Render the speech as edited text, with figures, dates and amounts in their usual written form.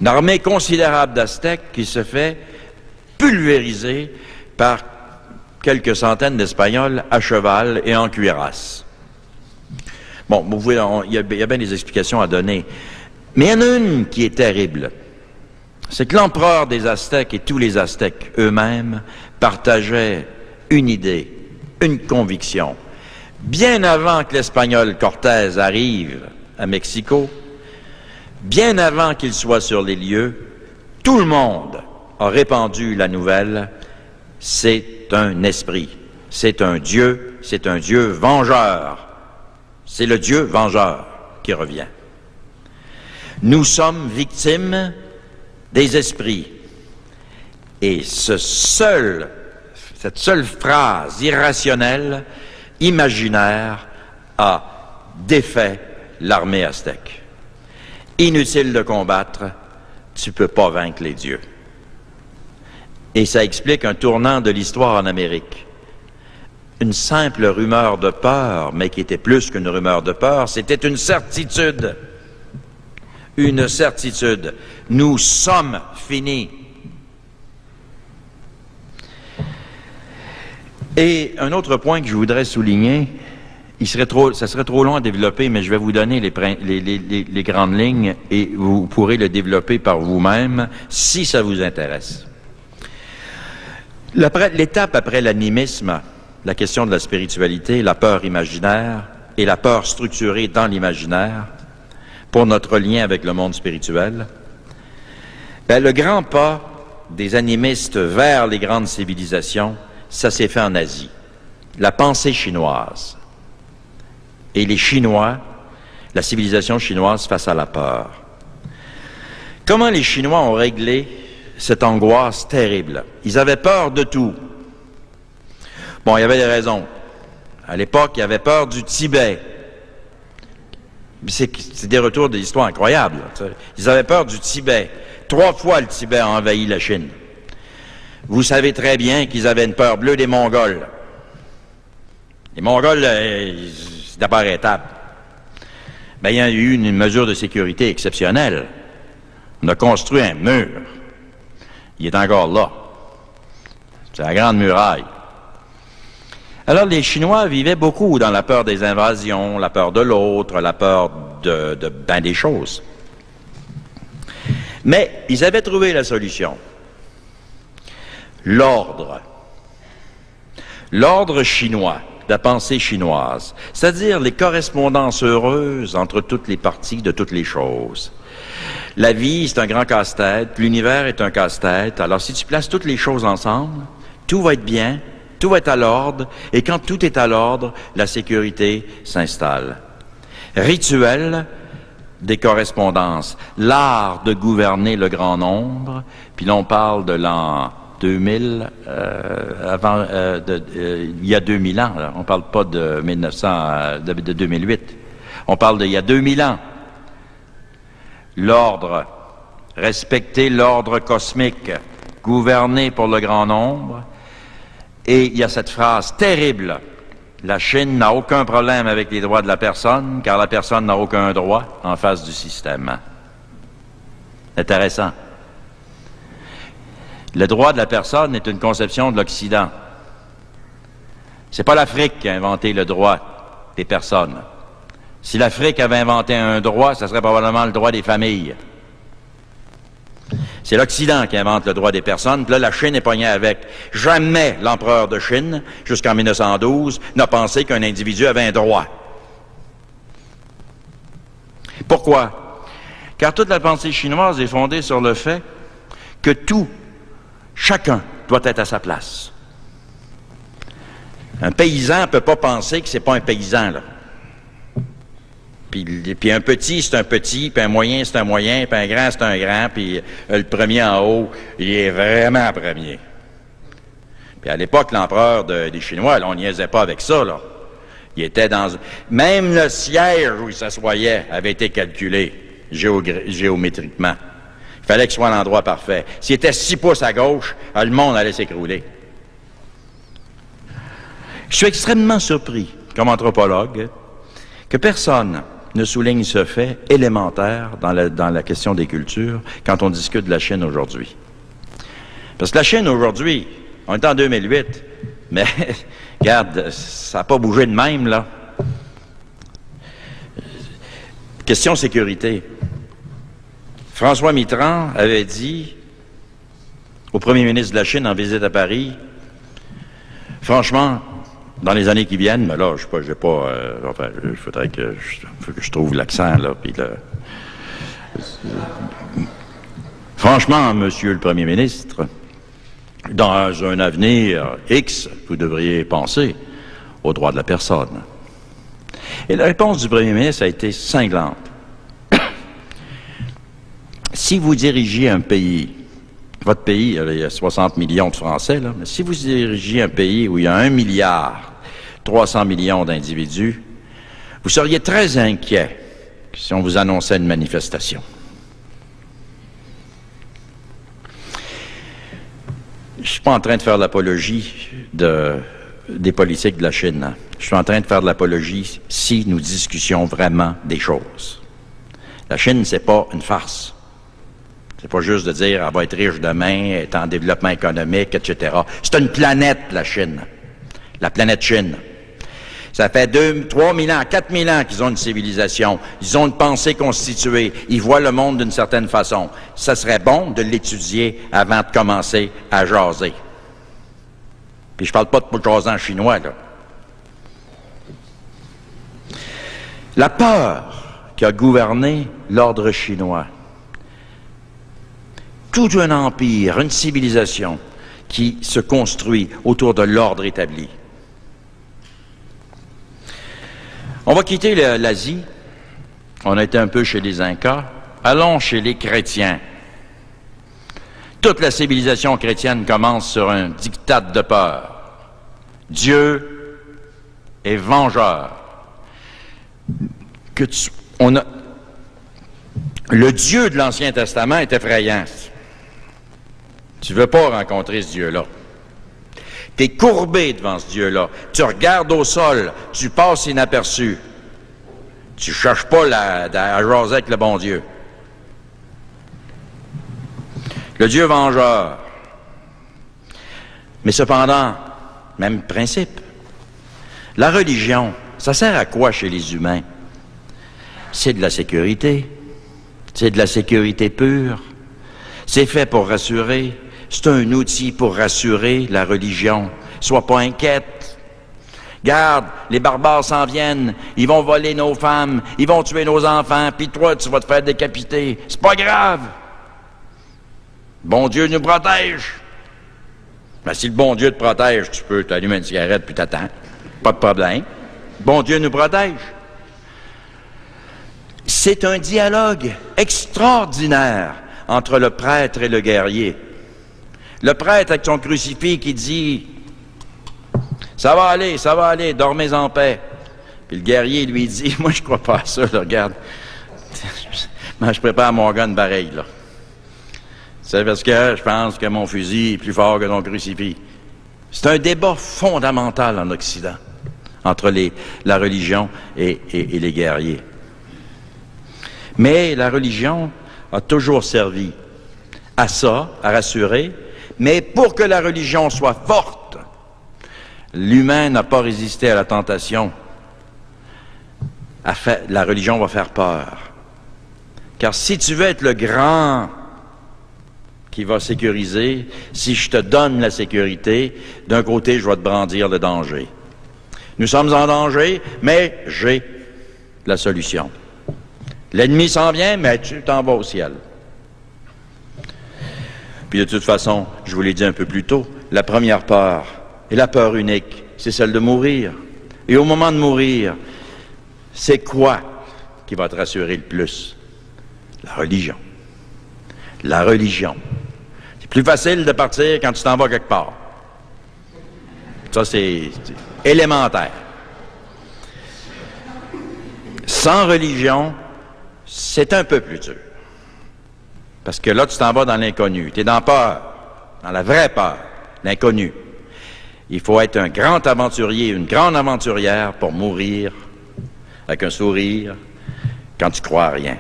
Une armée considérable d'Aztèques qui se fait pulvériser par quelques centaines d'Espagnols à cheval et en cuirasse. Bon, vous voyez, il y a bien des explications à donner. Mais il y en a une qui est terrible. C'est que l'empereur des Aztèques et tous les Aztèques eux-mêmes partageaient une idée, une conviction. Bien avant que l'Espagnol Cortés arrive à Mexico, bien avant qu'il soit sur les lieux, tout le monde a répandu la nouvelle, c'est un esprit, c'est un Dieu vengeur. C'est le Dieu vengeur qui revient. Nous sommes victimes des esprits. Et cette seule phrase irrationnelle, imaginaire, a défait l'armée aztèque. Inutile de combattre, tu ne peux pas vaincre les dieux. Et ça explique un tournant de l'histoire en Amérique. Une simple rumeur de peur, mais qui était plus qu'une rumeur de peur, c'était une certitude. Une certitude. Nous sommes finis. Et un autre point que je voudrais souligner, ça serait trop long à développer, mais je vais vous donner les grandes lignes et vous pourrez le développer par vous-même si ça vous intéresse. L'étape après l'animisme, la question de la spiritualité, la peur imaginaire et la peur structurée dans l'imaginaire pour notre lien avec le monde spirituel, le grand pas des animistes vers les grandes civilisations, ça s'est fait en Asie. La pensée chinoise et les Chinois, la civilisation chinoise face à la peur. Comment les Chinois ont réglé cette angoisse terrible? Ils avaient peur de tout. Bon, il y avait des raisons. À l'époque, il y avait peur du Tibet. C'est des retours de l'histoire incroyables. Ils avaient peur du Tibet. 3 fois, le Tibet a envahi la Chine. Vous savez très bien qu'ils avaient une peur bleue des Mongols. Les Mongols, c'était par étapes. Il y a eu une mesure de sécurité exceptionnelle. On a construit un mur. Il est encore là. C'est la Grande Muraille. Alors, les Chinois vivaient beaucoup dans la peur des invasions, la peur de l'autre, la peur de bien des choses. Mais ils avaient trouvé la solution. L'ordre. L'ordre chinois, la pensée chinoise, c'est-à-dire les correspondances heureuses entre toutes les parties de toutes les choses. La vie, c'est un grand casse-tête, l'univers est un casse-tête. Alors, si tu places toutes les choses ensemble, tout va être bien, tout va être à l'ordre, et quand tout est à l'ordre, la sécurité s'installe. Rituel des correspondances, l'art de gouverner le grand nombre, puis là on parle de l'an 2000, il y a 2000 ans, là. On ne parle pas de 2008, on parle d'il y a 2000 ans. L'ordre, respecter l'ordre cosmique, gouverner pour le grand nombre. Et il y a cette phrase terrible, la Chine n'a aucun problème avec les droits de la personne, car la personne n'a aucun droit en face du système. Intéressant. Le droit de la personne est une conception de l'Occident. C'est pas l'Afrique qui a inventé le droit des personnes. Si l'Afrique avait inventé un droit, ça serait probablement le droit des familles. C'est l'Occident qui invente le droit des personnes, puis là, la Chine est pognée avec. Jamais l'empereur de Chine, jusqu'en 1912, n'a pensé qu'un individu avait un droit. Pourquoi? Car toute la pensée chinoise est fondée sur le fait que chacun doit être à sa place. Un paysan ne peut pas penser que c'est pas un paysan, là. Puis un petit, c'est un petit, puis un moyen, c'est un moyen, puis un grand, c'est un grand, puis le premier en haut, il est vraiment premier. Puis à l'époque, l'empereur des Chinois, là, on niaisait pas avec ça, là. Il était dans... Même le siège où il s'assoyait avait été calculé géométriquement. Il fallait qu'il soit à l'endroit parfait. S'il était 6 pouces à gauche, le monde allait s'écrouler. Je suis extrêmement surpris, comme anthropologue, que personne ne souligne ce fait élémentaire dans la question des cultures quand on discute de la Chine aujourd'hui. Parce que la Chine aujourd'hui, on est en 2008, mais regarde, ça n'a pas bougé de même, là. Question sécurité. François Mitterrand avait dit au premier ministre de la Chine en visite à Paris, franchement, dans les années qui viennent, mais là, il faudrait que je trouve l'accent, là, puis là. Franchement, monsieur le premier ministre, dans un avenir X, vous devriez penser aux droits de la personne. Et la réponse du premier ministre a été cinglante. Si vous dirigez un pays, votre pays, il y a 60 millions de Français, là, mais si vous dirigez un pays où il y a 1,3 milliard d'individus, vous seriez très inquiet si on vous annonçait une manifestation. Je ne suis pas en train de faire l'apologie des politiques de la Chine. Je suis en train de faire de l'apologie si nous discutions vraiment des choses. La Chine, c'est pas une farce. C'est pas juste de dire elle va être riche demain, elle est en développement économique, etc. C'est une planète, la Chine. La planète Chine. Ça fait 3 000 ans, 4 000 ans qu'ils ont une civilisation. Ils ont une pensée constituée. Ils voient le monde d'une certaine façon. Ça serait bon de l'étudier avant de commencer à jaser. Puis je parle pas de jaser en chinois, là. La peur qui a gouverné l'ordre chinois, tout un empire, une civilisation qui se construit autour de l'ordre établi. On va quitter l'Asie. On a été un peu chez les Incas. Allons chez les chrétiens. Toute la civilisation chrétienne commence sur un diktat de peur. Dieu est vengeur. Le Dieu de l'Ancien Testament est effrayant. Tu ne veux pas rencontrer ce Dieu-là. Tu es courbé devant ce Dieu-là. Tu regardes au sol, tu passes inaperçu. Tu ne cherches pas à jaser avec le bon Dieu. Le Dieu vengeur. Mais cependant, même principe. La religion, ça sert à quoi chez les humains? C'est de la sécurité. C'est de la sécurité pure. C'est fait pour rassurer. C'est un outil pour rassurer la religion. Sois pas inquiète. Garde, les barbares s'en viennent. Ils vont voler nos femmes. Ils vont tuer nos enfants. Puis toi, tu vas te faire décapiter. C'est pas grave. Bon Dieu nous protège. Ben, si le bon Dieu te protège, tu peux t'allumer une cigarette puis t'attends. Pas de problème. Bon Dieu nous protège. C'est un dialogue extraordinaire entre le prêtre et le guerrier. Le prêtre avec son crucifix qui dit « Ça va aller, dormez en paix. » Puis le guerrier lui dit « Moi, je crois pas à ça, là, regarde. Moi, je prépare mon gun pareil, là. C'est parce que je pense que mon fusil est plus fort que ton crucifix. » C'est un débat fondamental en Occident entre la religion et les guerriers. Mais la religion a toujours servi à ça, à rassurer, mais pour que la religion soit forte, l'humain n'a pas résisté à la tentation. La religion va faire peur. Car si tu veux être le grand qui va sécuriser, si je te donne la sécurité, d'un côté, je vais te brandir le danger. Nous sommes en danger, mais j'ai la solution. L'ennemi s'en vient, mais tu t'en vas au ciel. Puis de toute façon, je vous l'ai dit un peu plus tôt, la première peur, et la peur unique, c'est celle de mourir. Et au moment de mourir, c'est quoi qui va te rassurer le plus? La religion. La religion. C'est plus facile de partir quand tu t'en vas quelque part. Ça, c'est élémentaire. Sans religion, c'est un peu plus dur. Parce que là, tu t'en vas dans l'inconnu. Tu es dans la peur, dans la vraie peur, l'inconnu. Il faut être un grand aventurier, une grande aventurière pour mourir avec un sourire, quand tu crois à rien.